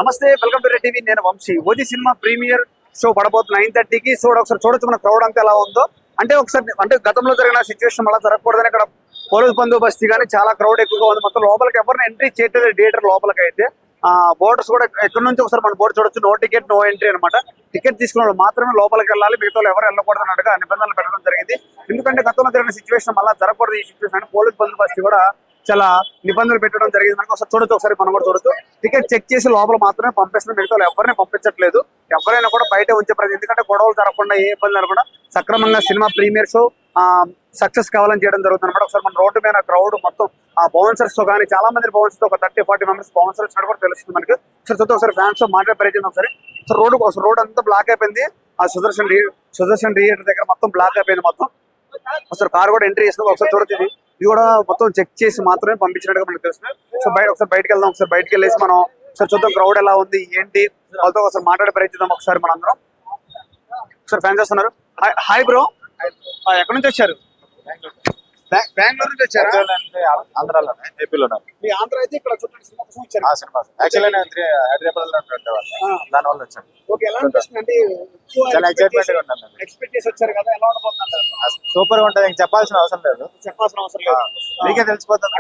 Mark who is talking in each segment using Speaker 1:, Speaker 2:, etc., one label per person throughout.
Speaker 1: నమస్తే, welcome to Red TV. నేను వంశీ. ఓజీ సినిమా ప్రీమియర్ షో పడబోతుంది 9:30కి. సో ఒకసారి చూడొచ్చు మన క్రౌడ్ అంతా ఎలా ఉందో. అంటే గతంలో జరిగిన సిచ్యువేషన్ అలా జరగకూడదని ఇక్కడ పోలీస్ బందోబస్తీ కానీ చాలా క్రౌడ్ ఎక్కువగా ఉంది. మొత్తం లోపలికి ఎవరిని ఎంట్రీ చేయట్లేదు థియేటర్ లోపలికి అయితే. బోర్డర్స్ కూడా ఎక్కడి నుంచి ఒకసారి మన బోర్డు చూడొచ్చు, నో టికెట్ నో ఎంట్రీ అనమాట. టికెట్ తీసుకున్న వాళ్ళు మాత్రమే లోపలికి వెళ్ళాలి, మిగతా ఎవరు వెళ్ళకూడదు అన్నట్టుగా నిబంధనలు పెట్టడం జరిగింది. ఎందుకంటే గతంలో జరిగిన సిచ్యువేషన్ అలా జరగకూడదు. ఈ సిచ్యువేషన్ అంటే పోలీస్ బందోబస్తీ కూడా చాలా నిబంధనలు పెట్టడం జరిగింది. మనకు ఒకసారి చూడొచ్చు, ఒకసారి మనం కూడా చూడొచ్చు. టికెట్ చెక్ చేసి లోపల మాత్రమే పంపిస్తున్నారు, మిగతా ఎవరిని పంపించట్లేదు. ఎవరైనా కూడా బయట ఉంచే ప్రతి, ఎందుకంటే గొడవలు జరగకుండా ఏ ఇబ్బంది జరగకుండా సక్రమంగా సినిమా ప్రీమియర్ షో సక్సెస్ కావాలని చేయడం జరుగుతుంది అనమాట. ఒకసారి మన రోడ్డు మీద క్రౌడ్ మొత్తం ఆ బౌన్సర్స్ తో కానీ చాలా మంది బౌన్సర్స్ ఒక 30-40 మెంబర్స్ బౌన్సర్స్ కూడా తెలుస్తుంది మనకి. ఒకసారి చూద్దాం, ఒకసారి ఫ్యాన్స్ తో మాట్లాడే ప్రయత్నం. ఒకసారి రోడ్ అంతా బ్లాక్ అయిపోయింది. ఆ సుదర్శన్ థియేటర్ దగ్గర మొత్తం బ్లాక్ అయిపోయింది మొత్తం. ఒకసారి కార్ కూడా ఎంట్రీ చేస్తుంది. ఒకసారి చూడొచ్చు, ఇది కూడా మొత్తం చెక్ చేసి మాత్రమే పంపించినట్టుగా మనకు తెలుస్తుంది. సో ఒకసారి బయటకు వెళ్దాం. ఒకసారి బయటకు వెళ్ళేసి మనం ఒకసారి చూద్దాం క్రౌడ్ ఎలా ఉంది ఏంటి, వాళ్ళతో ఒకసారి మాట్లాడే ప్రయత్నిద్దాం ఒకసారి మనందరం. ఒకసారి ఫ్యాన్స్ వస్తున్నారు. హాయ్ బ్రో, ఎక్కడి నుంచి వచ్చారు? బెంగళూరు నుంచి వచ్చారా?
Speaker 2: ఆంధ్రాలో, ఏపీలో.
Speaker 1: మీ ఆంధ్ర అయితే ఇక్కడ చూడండి సినిమా కోసం వచ్చారు.
Speaker 2: దానివల్ల వచ్చాను.
Speaker 1: ఓకే, ఎలా అనిపిస్తుంది అంటే
Speaker 2: చాలా ఎక్సైట్మెంట్ గా ఉన్నాను.
Speaker 1: ఎక్స్పెక్ట్ చేసి వచ్చారు కదా, ఎలా ఉండబోతున్నారు?
Speaker 2: సూపర్ గా ఉంటుంది, చెప్పాల్సిన అవసరం లేదు.
Speaker 1: చెప్పాల్సిన అవసరం లేదు,
Speaker 2: మీకే తెలిసిపోతుంది.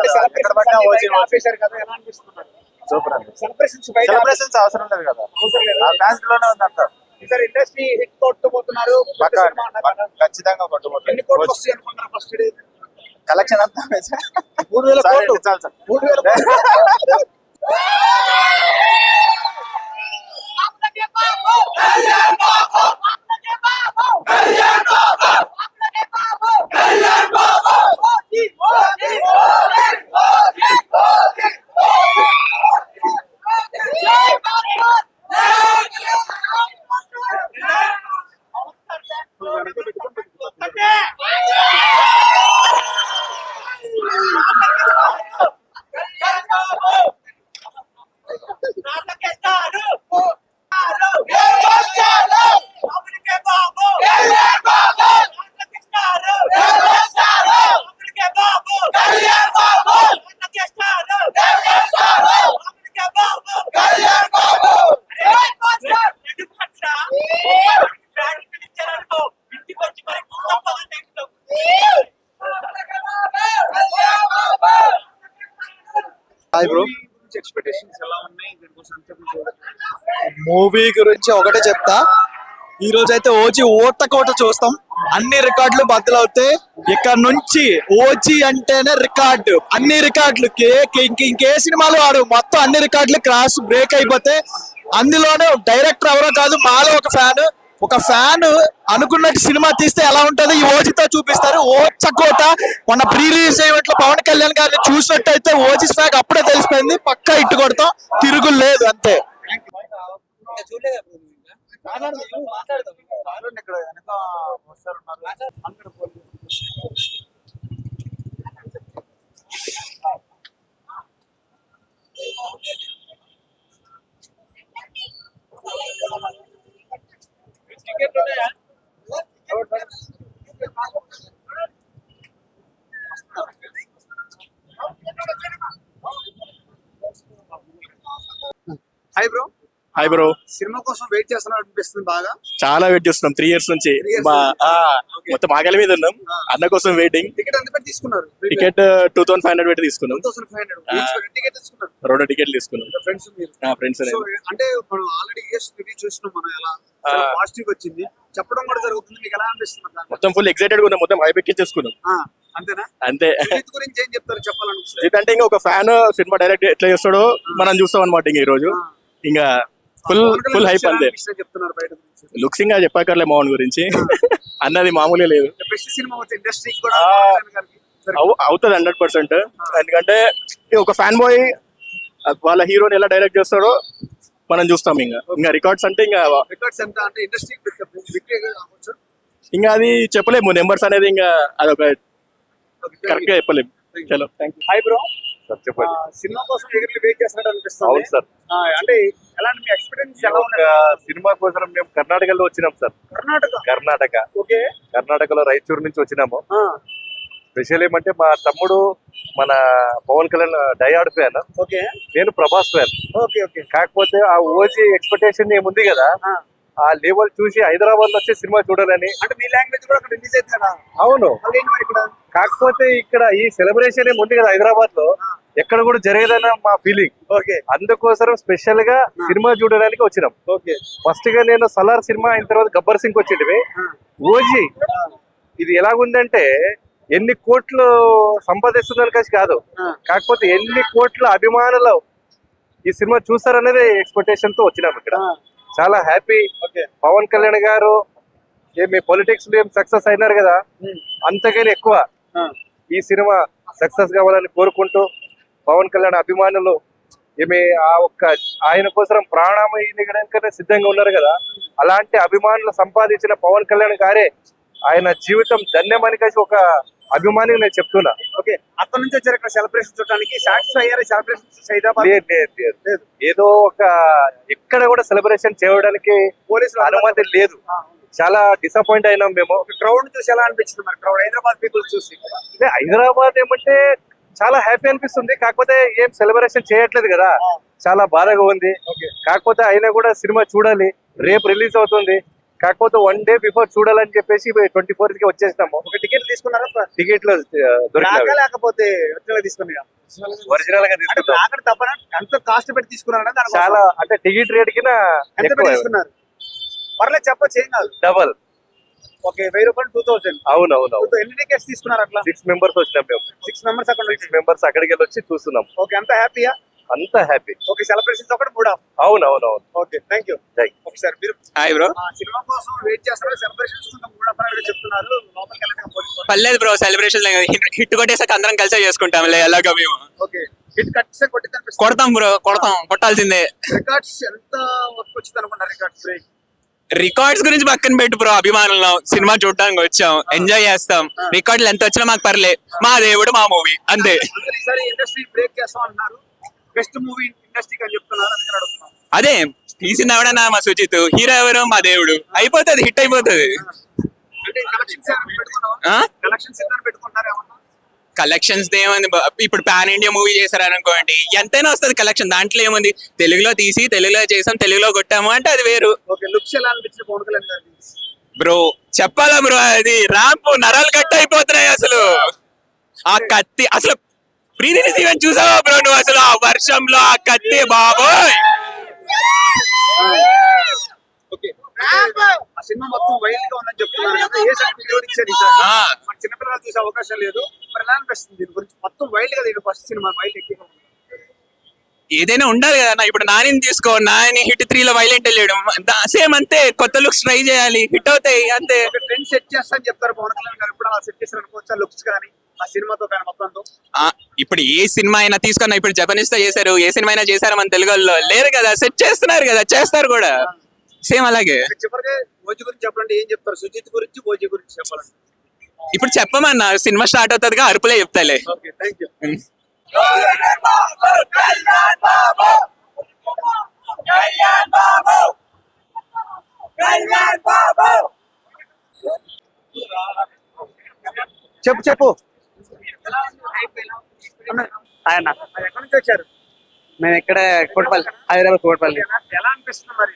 Speaker 1: ఆపేశారు కదా, ఎలా అనిపిస్తున్నారు?
Speaker 2: సూపర్ అండి.
Speaker 1: సెలబ్రేషన్స్
Speaker 2: అవసరం లేదు కదా, ఫ్యాన్స్ లోనే ఉంది అంతా.
Speaker 1: ఈసారి ఇండస్ట్రీ హిట్ కొట్టుబోతున్నారు
Speaker 2: ఖచ్చితంగా కొట్టుబోతున్నారు.
Speaker 1: ఎన్ని కోట్లు వస్తాయి అనుకుంటారు ఫస్ట్ డే?
Speaker 2: కలెక్షన్ అంతా
Speaker 1: 3,000 కోట్లు.
Speaker 2: చాలు సార్.
Speaker 1: 3,000
Speaker 3: మూవీ గురించి ఒకటే చెప్తా. ఈ రోజు అయితే ఓజీ ఓట చూస్తాం. అన్ని రికార్డులు బద్దలవుతాయి. ఇక్కడ నుంచి ఓజీ అంటేనే రికార్డు, అన్ని రికార్డులు ఇంకే సినిమాలు ఆడు మొత్తం అన్ని రికార్డులు క్రాస్ బ్రేక్ అయిపోతే. అందులోనే డైరెక్టర్ ఎవరో కాదు, మాలో ఒక ఫ్యాన్ అనుకున్నట్టు సినిమా తీస్తే ఎలా ఉంటది ఈ ఓజీతో చూపిస్తారు. ఓచకోట మొన్న ప్రీ రిలీజ్ అయ్యేట్లో పవన్ కళ్యాణ్ గారిని చూసినట్టయితే ఓజీ స్వాగ్ అప్పుడే తెలిసిపోయింది. పక్కా ఇట్టు కొడతాం, తిరుగులు లేదు అంతే.
Speaker 1: హాయ్ బ్రో, సినిమా కోసం వెయిట్ చేస్తున్నారు అనిపిస్తుంది బాగా.
Speaker 2: చాలా వెయిట్ చేస్తున్నాం 3 years నుంచి. మొత్తం ఆకలి మీద ఉన్నాం, అన్న కోసం వెయిటింగ్.
Speaker 1: టికెట్ ఎంత పెట్టి తీసుకున్నారు?
Speaker 2: టికెట్ 2,500 పెట్టి తీసుకున్నాం.
Speaker 1: 2,500 టికెట్ తీసుకున్నారు.
Speaker 2: 2 టికెట్లు తీసుకున్నాం. ఫ్రెండ్స్
Speaker 1: అంటే మనం ఆల్రెడీ రివ్యూ చూసినాం, మనం ఎలా పాజిటివ్ వచ్చింది చెప్పడం కూడా జరుగుతుంది. మీకు ఎలా అనిపిస్తుంది?
Speaker 2: మొత్తం ఫుల్ ఎక్సైటెడ్ గా ఉన్నాం, మొత్తం హైప్ ఎక్కించేసుకున్నాం.
Speaker 1: అంతేనా?
Speaker 2: అంతే.
Speaker 1: గురించి ఏం చెప్తారు చెప్పాలనుకుంటున్నారు?
Speaker 2: ఇదంటే ఇంకా ఒక ఫ్యాన్ సినిమా డైరెక్ట్ ఎట్లా చేస్తాడో మనం చూస్తాం అనమాట. ఇంకా ఈ రోజు ఇంకా ఫుల్ హైప్ అంతే.
Speaker 1: చెప్తున్నారు బయట
Speaker 2: లుక్స్ ఇంకా చెప్పక్కర్లే మోహన్ గురించి. అన్నది మామూలే లేదు.
Speaker 1: ఇండస్ట్రీ కూడా
Speaker 2: అవుతుంది 100%. ఎందుకంటే ఒక ఫ్యాన్ బాయ్ వాళ్ళ హీరోని ఎలా డైరెక్ట్ చేస్తాడో మనం చూస్తాం. ఇంకా రికార్డ్స్ అంటే ఇంకా అది చెప్పలేము, నెంబర్స్ అనేది ఇంకా అదొక కరెక్ట్ గా చెప్పలేము. చలో, థ్యాంక్ యూ.
Speaker 1: హాయ్ బ్రో,
Speaker 2: చెప్పండి.
Speaker 1: సినిమా కోసం ఎగిరి వెయిట్ చేస్తున్నట్టు అనిపిస్తుంది.
Speaker 2: అవును సార్.
Speaker 1: అంటే ఎలాంటి మీ ఎక్స్పీరియన్స్ ఎలా ఉంది?
Speaker 2: సినిమా కోసం మేము కర్ణాటకలో వచ్చినాం సార్.
Speaker 1: కర్ణాటక.
Speaker 2: ఓకే. కర్ణాటకలో రాయచూరు నుంచి వచ్చినాము.
Speaker 4: స్పెషల్ ఏమంటే మా తమ్ముడు మన పవన్ కళ్యాణ్ డయాడ్ ఫ్యాన్,
Speaker 1: ఓకే
Speaker 4: నేను ప్రభాస్ ఫ్యాన్.
Speaker 1: ఓకే ఓకే
Speaker 4: కాకపోతే ఆ ఓజీ ఎక్స్పెక్టేషన్ ఏముంది కదా, ఆ లెవెల్ చూసి హైదరాబాద్ లో వచ్చి సినిమా చూడాలని.
Speaker 1: అంటే మీ లాంగ్వేజ్ కూడా అక్కడ రిలీజ్ అవుతుంది కదా,
Speaker 4: అవును,
Speaker 1: మళ్ళీ ఏంటి మరి ఇక్కడ?
Speaker 4: కాకపోతే ఇక్కడ ఈ సెలబ్రేషన్ ఏముంది కదా హైదరాబాద్ లో, ఎక్కడ కూడా జరగదన్న మా ఫీలింగ్.
Speaker 1: ఓకే
Speaker 4: అందుకోసం స్పెషల్ గా సినిమా చూడడానికి వచ్చినాం.
Speaker 1: ఓకే
Speaker 4: ఫస్ట్ గా నేను సలార్ సినిమా అయిన తర్వాత గబ్బర్ సింగ్ వచ్చింది. ఓజీ ఇది ఎలాగుందంటే ఎన్ని కోట్లు సంపాదిస్తుందని కలిసి కాదు, కాకపోతే ఎన్ని కోట్ల అభిమానులు ఈ సినిమా చూస్తారనేది ఎక్స్పెక్టేషన్ తో వచ్చినాం ఇక్కడ. చాలా హ్యాపీ. పవన్ కళ్యాణ్ గారు ఏమి పొలిటిక్స్ లో ఏం సక్సెస్ అయినారు కదా, అంతకని ఎక్కువ ఈ సినిమా సక్సెస్ కావాలని కోరుకుంటూ పవన్ కళ్యాణ్ అభిమానులు ఏమి ఆయన కోసం ప్రాణామయ్యడానికనే సిద్ధంగా ఉన్నారు కదా, అలాంటి అభిమానులు సంపాదించిన పవన్ కళ్యాణ్ గారే ఆయన జీవితం ధన్యమని కలిసి ఒక అభిమాని నేను చెప్తున్నా.
Speaker 1: ఓకే అక్కడ నుంచి వచ్చారు ఇక్కడ సెలబ్రేషన్ చూడడానికి, సాటిస్ఫై అయ్యారు సెలబ్రేషన్ హైదరాబాద్?
Speaker 4: లేదు. ఏదో ఒక ఎక్కడ కూడా సెలబ్రేషన్ చేయడానికి
Speaker 1: పోలీసులు
Speaker 4: అనుమతి లేదు. చాలా డిసప్పాయింట్ అయినాం మేము.
Speaker 1: క్రౌడ్ చూసి ఎలా అనిపించింది మరి? క్రౌడ్ హైదరాబాద్ పీపుల్ చూసి
Speaker 4: అంటే హైదరాబాద్ ఏమంటే చాలా హ్యాపీ అనిపిస్తుంది, కాకపోతే ఏం సెలబ్రేషన్ చేయట్లేదు కదా, చాలా బాధగా ఉంది. కాకపోతే అయినా కూడా సినిమా చూడాలి, రేపు రిలీజ్ అవుతుంది. కాకపోతే 1 day బిఫోర్ చూడాలని చెప్పేసి 24th కి వచ్చేసినాము.
Speaker 1: ఒక టికెట్ తీసుకున్నారా?
Speaker 4: టికెట్లు దొరికినాయి,
Speaker 1: లేకపోతే ఒరిజినల్ తీసుకున్నారా?
Speaker 4: ఒరిజినల్ గా తీసుకున్నాం.
Speaker 1: అక్కడ తప్పన ఎంత కాస్ట్ పెట్టి తీసుకున్నారా?
Speaker 4: చాలా అంటే టికెట్ రేట్ కింద
Speaker 1: ఎంత పెట్టి తీసుకున్నారు? పర్లేదు చెప్పొచ్చు, ఏం కాదు.
Speaker 4: డబల్.
Speaker 1: ఓకే 1000 రూపాయలు 2000.
Speaker 4: అవునవును.
Speaker 1: ఎన్ని టికెట్స్ తీసుకున్నారు అట్లా?
Speaker 4: 6 members వచ్చినాం మేము.
Speaker 1: 6 members అక్కడ
Speaker 4: 6 members అక్కడికి వెళ్ళి వచ్చి చూస్తున్నాం.
Speaker 1: ఓకే అంత హ్యాపీయా?
Speaker 4: అంత హ్యాపీ.
Speaker 1: ఓకే సెలబ్రేషన్స్ ఒకటి మూడ్ ఆఫ్.
Speaker 4: అవునవును.
Speaker 1: Okay thank you. ఒకసారి మీరు
Speaker 5: హాయ్ బ్రో.
Speaker 1: సినిమా కోసం వెయిట్ చేస్తారా? సెలబ్రేషన్స్ మూడ్ ఆఫ్ అని చెప్తున్నారు, లోపలికి వెళ్ళక
Speaker 5: పర్లేదు బ్రో, సెలబ్రేషన్ హిట్ కొట్టేసాక అందరం కలిసే చేసుకుంటాం ఎలాగో మేము.
Speaker 1: ఓకే హిట్ కట్సే కొట్టింది
Speaker 5: కొడతాం బ్రో, కొట్టాల్సిందే.
Speaker 1: రికార్డ్స్ ఎంత వర్క్ వచ్చింది అనుకుంటారు? రికార్డ్స్ బ్రేక్
Speaker 5: రికార్డ్స్ గురించి పక్కన పెట్టు బ్రో, అభిమానులు సినిమా చూడడానికి వచ్చాం, ఎంజాయ్ చేస్తాం. రికార్డులు ఎంత వచ్చినా మాకు పర్లే, మా దేవుడు మా మూవీ అంతే.
Speaker 1: ఈసారి ఇండస్ట్రీ బ్రేక్ చేస్తాం అంటున్నారు, బెస్ట్ మూవీ ఇండస్ట్రీకి అని చెప్తున్నారు, అందుకని అడుగుతున్నాం.
Speaker 5: అదే తీసిన ఎవడన్నా మా సుజిత్, హీరో ఎవరు మా దేవుడు, అయిపోతుంది, హిట్ అయిపోతుంది.
Speaker 1: అంటే కలెక్షన్స్ పెట్టుకుంటారు ఏమన్నా?
Speaker 5: కలెక్షన్స్ ఏముంది, ఇప్పుడు పాన్ ఇండియా మూవీ చేశారనుకోండి ఎంతైనా వస్తుంది కలెక్షన్, దాంట్లో ఏముంది, తెలుగులో తీసి తెలుగులో చేసాం, తెలుగులో కొట్టాము అంటే అది వేరు.
Speaker 1: ఓకే లుక్స్ ఎలా అనిపించింది పవన్ కళ్యాణ్ గారి?
Speaker 5: బ్రో చెప్పాలా బ్రో, అది ర్యాంప్ నరాలు కట్ అయిపోతున్నాయి అసలు. ఆ కత్తి అసలు ప్రీ రిలీజ్ ఈవెంట్ చూసావా బ్రో నువ్వు? అసలు ఆ వర్షంలో ఆ కత్తి బాబోయ్.
Speaker 1: ఓకే ఆ సినిమా మొత్తం వైల్డ్ గా ఉందని చెప్తున్నారు కదా, ఏ సర్టిఫికేట్ ఇచ్చారు ఈసారి? మన చిన్నపిల్లలు చూసే అవకాశం లేదు, మరి ఎలా అనిపిస్తుంది దీని గురించి? మొత్తం వైల్డ్ గా ఇది ఫస్ట్ సినిమా వైల్డ్ ఎక్కువ
Speaker 5: ఏదైనా ఉండాలి కదా నా. ఇప్పుడు నాని తీసుకో, నాని హిట్ 3 లో వైలెంట్ వెళ్ళాడు, సేమ్ అంతే, కొత్త లుక్స్ ట్రై చేయాలి, హిట్ అవుతాయి అంతే.
Speaker 1: ట్రెండ్ సెట్ చేస్తా అని చెప్తారు పవన్ కళ్యాణ్ గారు, ఇప్పుడు అలా సెట్ చేస్తారు అనుకోవచ్చా? లుక్స్ కానీ ఆ సినిమాతో కానీ మొత్తంతో?
Speaker 5: ఇప్పుడు ఏ సినిమా అయినా తీసుకున్నా, ఇప్పుడు జపనీస్ తో చేశారు, ఏ సినిమా అయినా చేశారు, మన తెలుగు వాళ్ళు లేరు కదా, సెట్ చేస్తున్నారు కదా, చేస్తారు కూడా సేమ్ అలాగే.
Speaker 1: చివరిగా ఓజీ గురించి చెప్పాలంటే ఏం చెప్తారు? సుజిత్ గురించి, ఓజీ గురించి చెప్పాలంటే
Speaker 5: ఇప్పుడు చెప్పమన్నా, సినిమా స్టార్ట్ అవుతుందిగా, అరుపులే చెప్తాలే.
Speaker 1: Okay thank you.
Speaker 6: చెప్పు
Speaker 1: ఆయన ఎక్కడి నుంచి వచ్చారు?
Speaker 6: మేము ఇక్కడ కోటపల్లి, హైదరాబాద్ కోటపల్లి.
Speaker 1: ఎలా అనిపిస్తుంది మరి?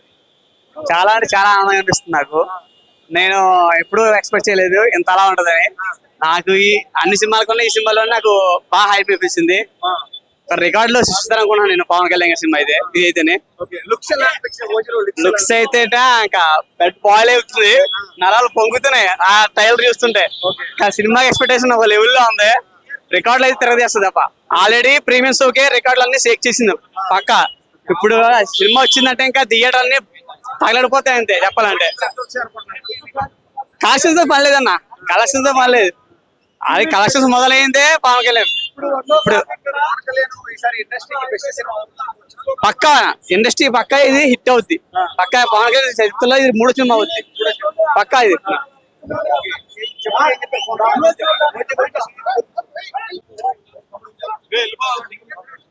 Speaker 6: చాలా అంటే చాలా ఆనందంగా అనిపిస్తుంది నాకు. నేను ఎప్పుడూ ఎక్స్పెక్ట్ చేయలేదు ఇంత అలా ఉంటదని. నాకు ఈ అన్ని సినిమాల కన్నా ఈ సినిమాలో నాకు బాగా హైప్ అనిపిస్తుంది. రికార్డ్ లో సృష్టిస్తాను అనుకున్నాను నేను పవన్ కళ్యాణ్ సినిమా ఇది అయితేనే.
Speaker 1: లుక్స్ ఎలా అనిపించింది? ఓజీలో
Speaker 6: లుక్స్ అయితే ఇంకా బెడ్ బాయిల్ అవుతుంది, నరాలు పొంగుతున్నాయి ఆ ట్రైలర్ చూస్తుంటే. సినిమా ఎక్స్పెక్టేషన్ ఒక లెవెల్ లో ఉంది, రికార్డులు అయితే తిరగదేస్తుంది తప్ప. ఆల్రెడీ ప్రీమియం షోకే రికార్డులు అన్ని షేక్ చేసింది పక్క. ఇప్పుడు సినిమా వచ్చిందంటే ఇంకా థియేటర్ అన్ని తగలడిపోతాయి అంతే చెప్పాలంటే. కలెక్షన్స్ తో పని లేదన్న, కలెక్షన్స్ తో పని లేదు. అది కలెక్షన్స్ మొదలైందే పవన్ కళ్యాణ్. ఇప్పుడు పక్కా ఇండస్ట్రీ పక్కా ఇది హిట్ అవుద్ది, పక్కా పవన్ కళ్యాణ్ చరిత్రలో ఇది 3వ సినిమా అవుద్ది పక్కా ఇది.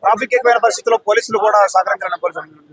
Speaker 1: ట్రాఫిక్ ఎక్కువైన పరిస్థితుల్లో పోలీసులు కూడా సహకరించాలని కోరుతున్నాను.